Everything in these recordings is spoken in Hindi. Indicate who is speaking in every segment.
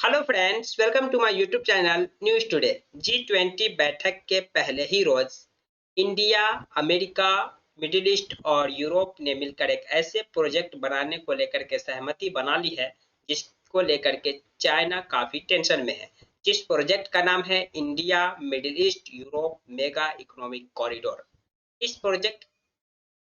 Speaker 1: Hello friends, welcome to my YouTube channel news today. G 20 बैठक के पहले ही रोज इंडिया, अमेरिका, मिडिल ईस्ट और यूरोप ने मिलकर एक ऐसे प्रोजेक्ट बनाने को लेकर के सहमति बना ली है जिसको लेकर के चाइना काफी टेंशन में है। जिस प्रोजेक्ट का नाम है India middle east Europe mega economic corridor. इस प्रोजेक्ट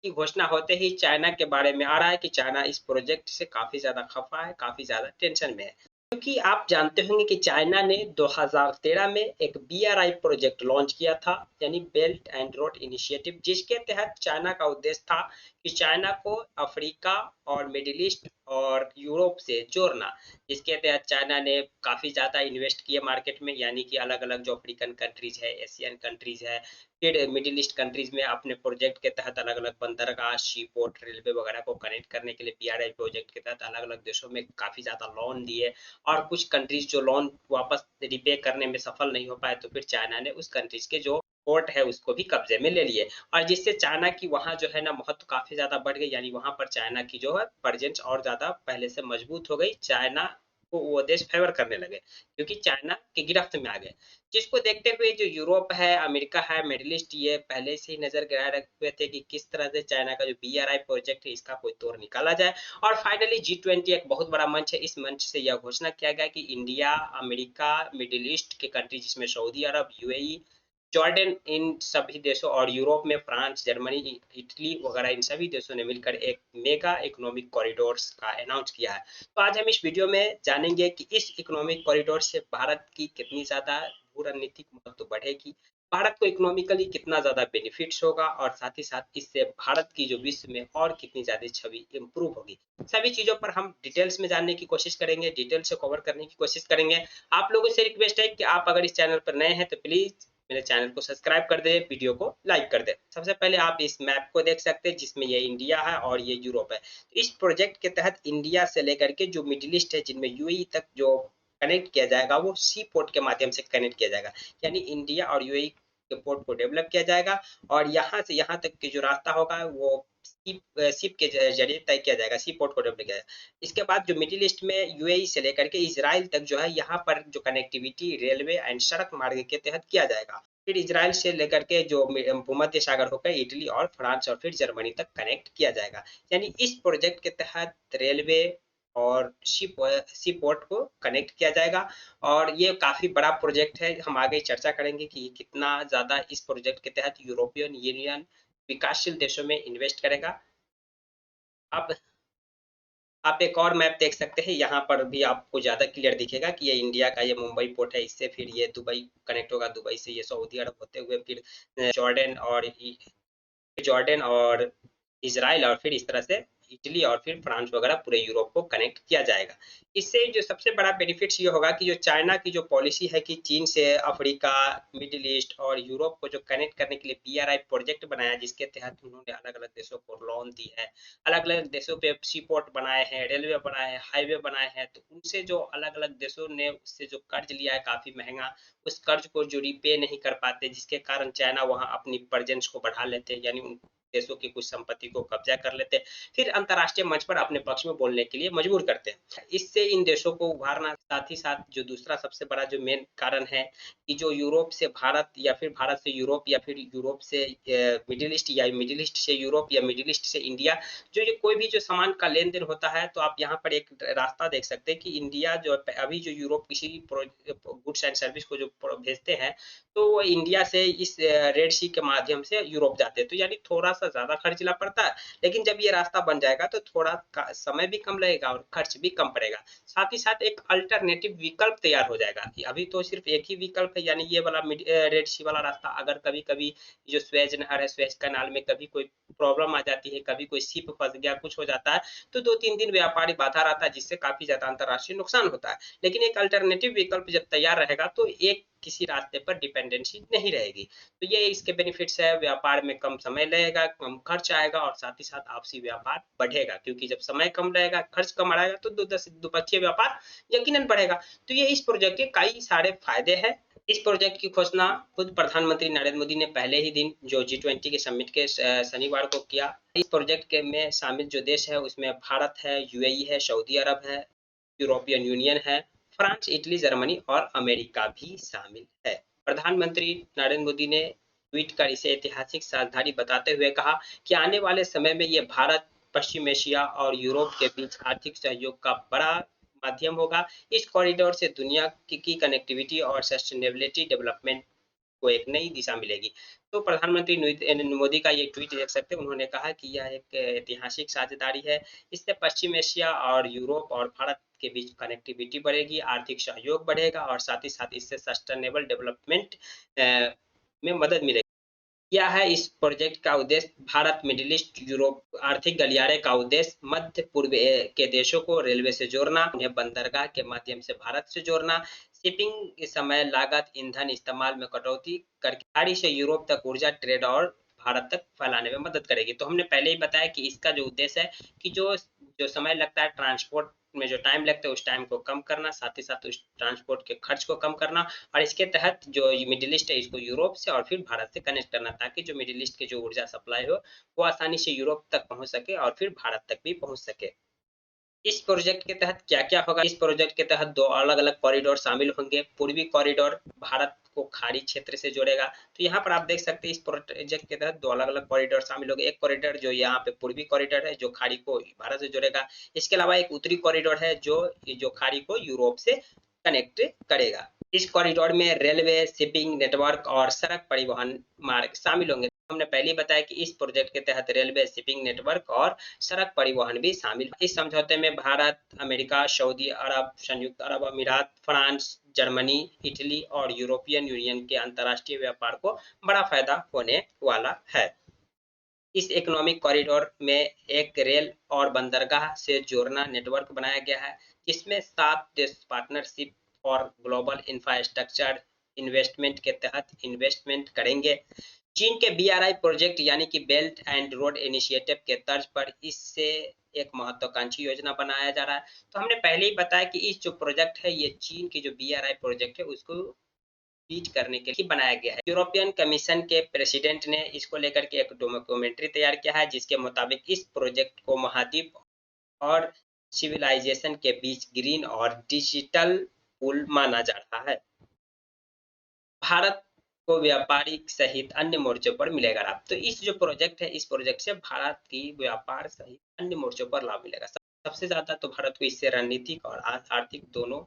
Speaker 1: की घोषणा होते ही चाइना के बारे में आ रहा है कि चाइना इस प्रोजेक्ट से काफी ज्यादा खफा है, काफी ज्यादा टेंशन में है। क्योंकि आप जानते होंगे कि चाइना ने 2013 में एक बीआरआई प्रोजेक्ट लॉन्च किया था, यानी बेल्ट एंड रोड इनिशिएटिव, जिसके तहत चाइना का उद्देश्य था कि चाइना को अफ्रीका और मिडिल ईस्ट और यूरोप से जोड़ना। जिसके तहत चाइना ने काफी ज्यादा इन्वेस्ट किया मार्केट में, यानी कि अलग अलग जो अफ्रीकन कंट्रीज है, एशियन कंट्रीज है, फिर मिडिल ईस्ट कंट्रीज में अपने प्रोजेक्ट के तहत अलग अलग बंदरगाह, सी पोर्ट, रेलवे वगैरह को कनेक्ट करने के लिए बीआरआई प्रोजेक्ट के तहत अलग अलग देशों में काफी ज्यादा लोन दिए। और कुछ कंट्रीज जो लोन वापस रिपे करने में सफल नहीं हो पाए तो फिर चाइना ने उस कंट्रीज के जो पोर्ट है उसको भी कब्जे में ले लिए। और जिससे चाइना की वहां जो है ना महत्व काफी ज्यादा बढ़ गई, यानी वहां पर चाइना की जो है प्रेजेंस और ज्यादा पहले से मजबूत हो गई। चाइना को वो देश फेवर करने लगे क्योंकि चाइना की गिरफ्त में आ गए। जिसको देखते हुए जो यूरोप है, अमेरिका है, मिडिल ईस्ट, ये पहले से ही नजर गड़ाए रखे हुए थे कि किस तरह से चाइना का जो बीआरआई प्रोजेक्ट है इसका कोई तोड़ निकाला जाए। और फाइनली जी 20 एक बहुत बड़ा मंच है। इस मंच से यह घोषणा किया गया कि इंडिया, अमेरिका, मिडिल ईस्ट के कंट्री जिसमें सऊदी अरब, यूएई, जॉर्डन, इन सभी देशों और यूरोप में फ्रांस, जर्मनी, इटली वगैरह इन सभी देशों ने मिलकर एक मेगा इकोनॉमिक कॉरिडोर्स का अनाउंस किया है। तो आज हम इस वीडियो में जानेंगे कि इस इकोनॉमिक कॉरिडोर से भारत की कितनी ज्यादा भू रणनीतिक महत्व बढ़ेगी, भारत को इकोनॉमिकली कितना ज्यादा बेनिफिट्स होगा, और साथ ही साथ इससे भारत की जो विश्व में और कितनी ज्यादा छवि इंप्रूव होगी। सभी चीजों पर हम डिटेल्स में जानने की कोशिश करेंगे, डिटेल से कवर करने की कोशिश करेंगे। आप लोगों से रिक्वेस्ट है कि आप अगर इस चैनल पर नए हैं तो प्लीज मेरे चैनल को सब्सक्राइब कर दे, वीडियो को लाइक कर दे। सबसे पहले आप इस मैप को देख सकते हैं जिसमें ये इंडिया है और ये यूरोप है। तो इस प्रोजेक्ट के तहत इंडिया से लेकर के जो मिडिल ईस्ट है, जिनमें यूएई तक जो कनेक्ट किया जाएगा वो सी पोर्ट के माध्यम से कनेक्ट किया जाएगा। यानी इंडिया और यूएई के पोर्ट को डेवलप किया जाएगा और यहाँ से यहाँ तक के जो रास्ता होगा वो शिप के जरिए तय किया जाएगा, सी पोर्ट को डेवलप किया जाएगा। इसके बाद जो मिडिल ईस्ट में यूएई से लेकर के इजराइल तक जो है, यहाँ पर जो कनेक्टिविटी रेलवे एंड सड़क मार्ग के तहत किया जाएगा। फिर इजराइल से लेकर के जो भूमध्य सागर होकर इटली और फ्रांस और फिर जर्मनी तक कनेक्ट किया जाएगा। यानी इस प्रोजेक्ट के तहत रेलवे और सी पोर्ट को कनेक्ट किया जाएगा। और ये काफी बड़ा प्रोजेक्ट है। हम आगे चर्चा करेंगे कि कितना ज्यादा इस प्रोजेक्ट के तहत यूरोपियन यूनियन विकासशील देशों में इन्वेस्ट करेगा। आप आप एक और मैप देख सकते हैं, यहाँ पर भी आपको ज्यादा क्लियर दिखेगा कि ये इंडिया का ये मुंबई पोर्ट है, इससे फिर ये दुबई कनेक्ट होगा, दुबई से ये सऊदी अरब होते हुए फिर जॉर्डन और इजराइल और फिर इस तरह से इटली और फिर फ्रांस वगैरह पूरे यूरोप को कनेक्ट किया जाएगा। इससे जो सबसे बड़ा बेनिफिट्स ये होगा कि जो चाइना की जो पॉलिसी है कि चीन से अफ्रीका, मिडिल ईस्ट और यूरोप को जो कनेक्ट करने के लिए बीआरआई प्रोजेक्ट बनाया, जिसके तहत उन्होंने अलग अलग देशों को लोन दी है, अलग अलग देशों पे सी पोर्ट बनाए हैं, रेलवे बनाए हैं, हाईवे बनाए हैं, तो उनसे जो अलग अलग देशों ने उससे जो कर्ज लिया है काफी महंगा, उस कर्ज को जो रिपे नहीं कर पाते, जिसके कारण चाइना वहां अपनी प्रेजेंस को बढ़ा लेते हैं, यानी उन देशों की कुछ संपत्ति को कब्जा कर लेते हैं, फिर अंतर्राष्ट्रीय मंच पर अपने पक्ष में बोलने के लिए मजबूर करते हैं। इससे इन देशों को उभारना, साथ ही साथ जो दूसरा सबसे बड़ा जो मेन कारण है कि जो यूरोप से भारत या फिर भारत से यूरोप या फिर यूरोप से मिडिल ईस्ट या मिडिल ईस्ट से यूरोप या मिडिल ईस्ट से इंडिया, जो ये कोई भी जो सामान का लेन देन होता है, तो आप यहाँ पर एक रास्ता देख सकते हैं कि इंडिया जो अभी जो यूरोप किसी गुड्स एंड सर्विस को जो भेजते हैं तो वो इंडिया से इस रेड सी के माध्यम से यूरोप जाते हैं, तो यानी थोड़ा सा ज्यादा खर्चीला पड़ता है। लेकिन जब ये रास्ता बन जाएगा तो थोड़ा समय भी कम लगेगा और खर्च भी कम पड़ेगा। साथ ही साथ एक अल्टरनेटिव विकल्प तैयार हो जाएगा कि अभी तो सिर्फ एक ही विकल्प है, यानी ये वाला रेड सी वाला रास्ता। अगर कभी कभी जो स्वेज नहर है, स्वेज कैनाल में कभी कोई प्रॉब्लम आ जाती है, कभी कोई शिप फंस गया, कुछ हो जाता है, तो 2-3 दिन व्यापारी बाधा रहता है, जिससे काफी ज्यादा अंतरराष्ट्रीय नुकसान होता है। लेकिन एक अल्टरनेटिव विकल्प जब तैयार रहेगा तो एक किसी रास्ते पर डिपेंडेंसी नहीं रहेगी। तो ये इसके बेनिफिट्स है, व्यापार में कम समय लगेगा, कम खर्च आएगा और साथ ही साथ आपसी व्यापार बढ़ेगा, क्योंकि जब समय कम रहेगा, खर्च कम आएगा तो द्विपक्षीय व्यापार यकीनन बढ़ेगा। तो ये इस प्रोजेक्ट के कई सारे फायदे हैं। इस प्रोजेक्ट की घोषणा खुद प्रधानमंत्री नरेंद्र मोदी ने पहले ही दिन जो जी 20 के समिट के शनिवार को किया। इस प्रोजेक्ट के में शामिल जो देश है उसमें भारत है, यूएई है, सऊदी अरब है, यूरोपियन यूनियन है, फ्रांस, इटली, जर्मनी और अमेरिका भी शामिल है। प्रधानमंत्री नरेंद्र मोदी ने ट्वीट कर इसे ऐतिहासिक साझेदारी बताते हुए कहा कि आने वाले समय में ये भारत, पश्चिम एशिया और यूरोप के बीच आर्थिक सहयोग का बड़ा माध्यम होगा। इस कॉरिडोर से दुनिया की कनेक्टिविटी और सस्टेनेबिलिटी डेवलपमेंट को एक नई दिशा मिलेगी। तो प्रधानमंत्री नरेंद्र मोदी का ये ट्वीट देख सकते हैं। उन्होंने कहा कि यह एक ऐतिहासिक साझेदारी है। इससे पश्चिम एशिया और यूरोप और भारत के बीच कनेक्टिविटी बढ़ेगी, आर्थिक सहयोग बढ़ेगा और साथ ही साथ इससे सस्टेनेबल डेवलपमेंट में मदद मिलेगी। क्या है इस प्रोजेक्ट का उद्देश्य? भारत, मिडिल ईस्ट, यूरोप आर्थिक गलियारे का उद्देश्य मध्य पूर्व के देशों को रेलवे से जोड़ना, उन्हें बंदरगाह के माध्यम से भारत से जोड़ना, शिपिंग के समय लागत, ईंधन इस्तेमाल में कटौती करके खाड़ी से यूरोप तक ऊर्जा ट्रेड और भारत तक फैलाने में मदद करेगी। तो हमने पहले ही बताया कि इसका जो उद्देश्य है कि जो जो समय लगता है ट्रांसपोर्ट में, जो टाइम लगता है उस टाइम को कम करना, साथ ही साथ उस ट्रांसपोर्ट के खर्च को कम करना और इसके तहत जो मिडिल ईस्ट है इसको यूरोप से और फिर भारत से कनेक्ट करना, ताकि जो मिडिल ईस्ट के जो ऊर्जा सप्लाई हो वो आसानी से यूरोप तक पहुंच सके और फिर भारत तक भी पहुंच सके। इस प्रोजेक्ट के तहत क्या-क्या होगा? इस प्रोजेक्ट के तहत 2 अलग-अलग कॉरिडोर शामिल होंगे। पूर्वी कॉरिडोर भारत को खाड़ी क्षेत्र से जोड़ेगा। तो यहाँ पर आप देख सकते हैं इस प्रोजेक्ट के तहत 2 अलग-अलग कॉरिडोर शामिल होंगे। एक कॉरिडोर जो यहाँ पे पूर्वी कॉरिडोर है जो खाड़ी को भारत से जोड़ेगा। इसके अलावा एक उत्तरी कॉरिडोर है जो खाड़ी को यूरोप से कनेक्ट करेगा। इस कॉरिडोर में रेलवे, शिपिंग नेटवर्क और सड़क परिवहन मार्ग शामिल होंगे। हमने पहले ही बताया कि इस प्रोजेक्ट के तहत रेलवे, शिपिंग नेटवर्क और सड़क परिवहन भी शामिल है। इस समझौते में भारत, अमेरिका, सऊदी अरब, संयुक्त अरब अमीरात, फ्रांस, जर्मनी, इटली और यूरोपियन यूनियन के अंतर्राष्ट्रीय व्यापार को बड़ा फायदा होने वाला है। इस इकोनॉमिक कॉरिडोर में एक रेल और बंदरगाह से जोड़ना नेटवर्क बनाया गया है, जिसमें 7 देश पार्टनरशिप और ग्लोबल इंफ्रास्ट्रक्चर इन्वेस्टमेंट के तहत इन्वेस्टमेंट करेंगे। चीन के बीआरआई प्रोजेक्ट यानी कि बेल्ट एंड रोड इनिशिएटिव के तर्ज पर इससे एक महत्वाकांक्षी योजना बनाया जा रहा है। तो हमने पहले ही बताया कि इस जो प्रोजेक्ट है ये चीन की जो बीआरआई प्रोजेक्ट है उसको बीट करने के लिए बनाया गया है। यूरोपियन कमीशन के प्रेसिडेंट ने इसको लेकर के एक डॉक्यूमेंट्री तैयार किया है, जिसके मुताबिक इस प्रोजेक्ट को महाद्वीप और सिविलाइजेशन के बीच ग्रीन और डिजिटल पुल माना जा रहा है। भारत को व्यापारिक सहित अन्य मोर्चों पर मिलेगा लाभ। तो इस जो प्रोजेक्ट है, इस प्रोजेक्ट से भारत की व्यापार सहित अन्य मोर्चों पर लाभ मिलेगा। सबसे ज्यादा तो भारत को इससे रणनीतिक और आर्थिक दोनों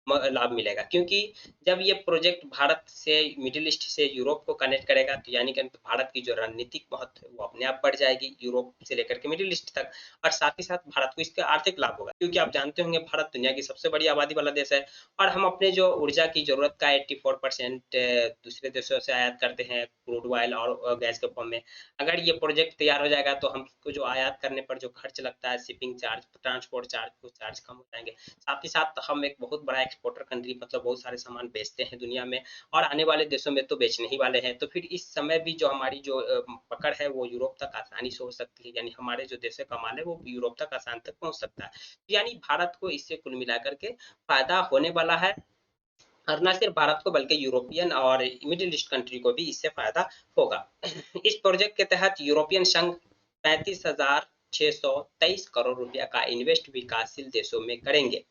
Speaker 1: लाभ मिलेगा, क्योंकि जब ये प्रोजेक्ट भारत से मिडिल ईस्ट से यूरोप को कनेक्ट करेगा तो यानी कि भारत की जो रणनीतिक महत्व है वो अपने आप बढ़ जाएगी यूरोप से लेकर के मिडिल ईस्ट तक, और साथ ही साथ भारत को इसका आर्थिक लाभ होगा, क्योंकि आप जानते होंगे भारत दुनिया की सबसे बड़ी आबादी वाला देश है और हम अपने जो ऊर्जा की जरूरत का 84% दूसरे देशों से आयात करते हैं, क्रूड ऑयल और गैस के फॉर्म में। अगर ये प्रोजेक्ट तैयार हो जाएगा तो हमको जो आयात करने पर जो खर्च लगता है, शिपिंग चार्ज, ट्रांसपोर्ट चार्ज, कुछ चार्ज कम हो जाएंगे। साथ ही साथ हम एक बहुत बड़ा एक्सपोर्टर कंट्री, मतलब बहुत सारे सामान बेचते हैं दुनिया में और आने वाले देशों में तो बेचने ही वाले हैं। तो फिर इस समय भी जो हमारी जो पकड़ है वो यूरोप तक आसानी से हो सकती है, यानी हमारे जो देश का माल है वो यूरोप तक आसान तक पहुंच सकता है। यानी भारत को इससे कुल मिलाकर के फायदा होने वाला है, और न सिर्फ भारत को बल्कि यूरोपियन और मिडिल ईस्ट कंट्री को भी इससे फायदा होगा। इस प्रोजेक्ट के तहत यूरोपियन संघ 35,623 करोड़ रुपया का इन्वेस्ट विकासशील देशों में करेंगे।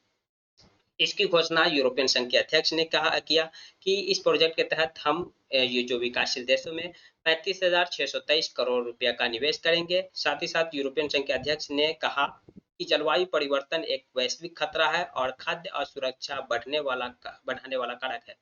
Speaker 1: इसकी घोषणा यूरोपियन संघ के अध्यक्ष ने किया कि इस प्रोजेक्ट के तहत हम ये जो विकासशील देशों में 35,623 करोड़ रुपया का निवेश करेंगे। साथ ही साथ यूरोपियन संघ के अध्यक्ष ने कहा कि जलवायु परिवर्तन एक वैश्विक खतरा है और खाद्य असुरक्षा बढ़ाने वाला कारक है।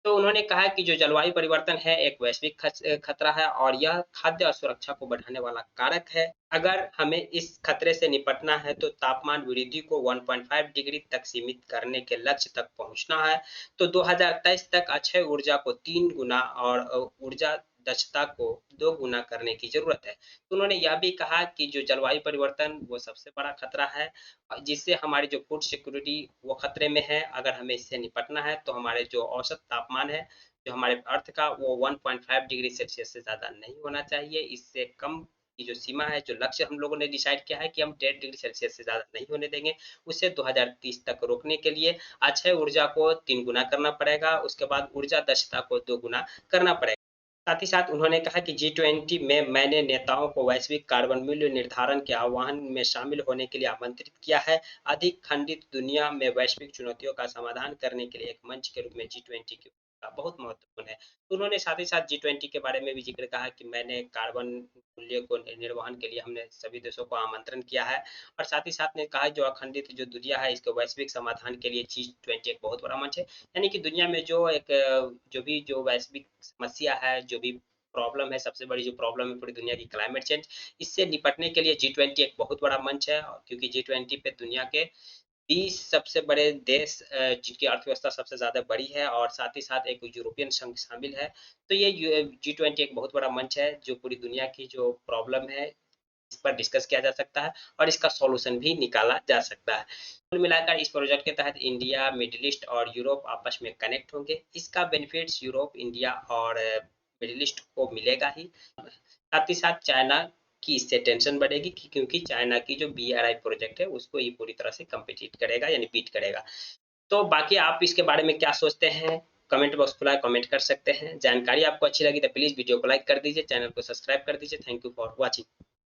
Speaker 1: तो उन्होंने कहा कि जो जलवायु परिवर्तन है एक वैश्विक खतरा है और यह खाद्य असुरक्षा को बढ़ाने वाला कारक है। अगर हमें इस खतरे से निपटना है तो तापमान वृद्धि को 1.5 डिग्री तक सीमित करने के लक्ष्य तक पहुंचना है। तो 2023 तक अक्षय ऊर्जा को 3 गुना और ऊर्जा दक्षता को 2 गुना करने की जरूरत है। तो उन्होंने यह भी कहा कि जो जलवायु परिवर्तन वो सबसे बड़ा खतरा है, जिससे हमारी जो फूड सिक्योरिटी वो खतरे में है। अगर हमें इससे निपटना है तो हमारे जो औसत तापमान है जो हमारे अर्थ का वो 1.5 डिग्री सेल्सियस से ज्यादा नहीं होना चाहिए। इससे कम की जो सीमा है, जो लक्ष्य हम लोगों ने डिसाइड किया है कि हम 1.5 डिग्री सेल्सियस से ज्यादा नहीं होने देंगे, उसे 2030 तक रोकने के लिए अक्षय ऊर्जा को 3 गुना करना पड़ेगा, उसके बाद ऊर्जा दक्षता को 2 गुना करना पड़ेगा। साथ ही साथ उन्होंने कहा कि G20 में मैंने नेताओं को वैश्विक कार्बन मूल्य निर्धारण के आह्वान में शामिल होने के लिए आमंत्रित किया है। अधिक खंडित दुनिया में वैश्विक चुनौतियों का समाधान करने के लिए एक मंच के रूप में G20 की भूमिका बहुत महत्वपूर्ण है। तो उन्होंने साथ ही साथ G20 के बारे में भी जिक्र कहा कि मैंने कार्बन मूल्य को निर्वहन के लिए हमने सभी देशों को आमंत्रण किया है, और साथ ही साथ ने कहा जो अखंडित जो दुनिया है इसके वैश्विक समाधान के लिए G20 एक बहुत बड़ा मंच है। यानी कि दुनिया में जो एक जो वैश्विक समस्या है, जो भी प्रॉब्लम है, सबसे बड़ी जो प्रॉब्लम है पूरी दुनिया की क्लाइमेट चेंज, इससे निपटने के लिए G20 एक बहुत बड़ा मंच है, क्योंकि G20 पे दुनिया के 20 सबसे बड़े देश जिनकी अर्थव्यवस्था सबसे ज्यादा बड़ी है, और साथ ही साथ एक यूरोपियन संघ शामिल है। तो ये G20 एक बहुत बड़ा मंच है जो पूरी दुनिया की जो प्रॉब्लम है इस पर डिस्कस किया जा सकता है और इसका सॉल्यूशन भी निकाला जा सकता है। कुल मिलाकर इस प्रोजेक्ट के तहत इंडिया, मिडिल ईस्ट और यूरोप आपस में कनेक्ट होंगे। इसका बेनिफिट्स यूरोप, इंडिया और मिडिल ईस्ट को मिलेगा ही। साथ ही साथ चाइना की इससे टेंशन बढ़ेगी क्योंकि चाइना की जो BRI प्रोजेक्ट है उसको ये पूरी तरह से कम्पिटिट करेगा, यानी बीट करेगा। तो बाकी आप इसके बारे में क्या सोचते हैं? कमेंट बॉक्स खुला है, कमेंट कर सकते हैं। जानकारी आपको अच्छी लगी तो प्लीज वीडियो को लाइक कर दीजिए, चैनल को सब्सक्राइब कर दीजिए। Thank you for watching.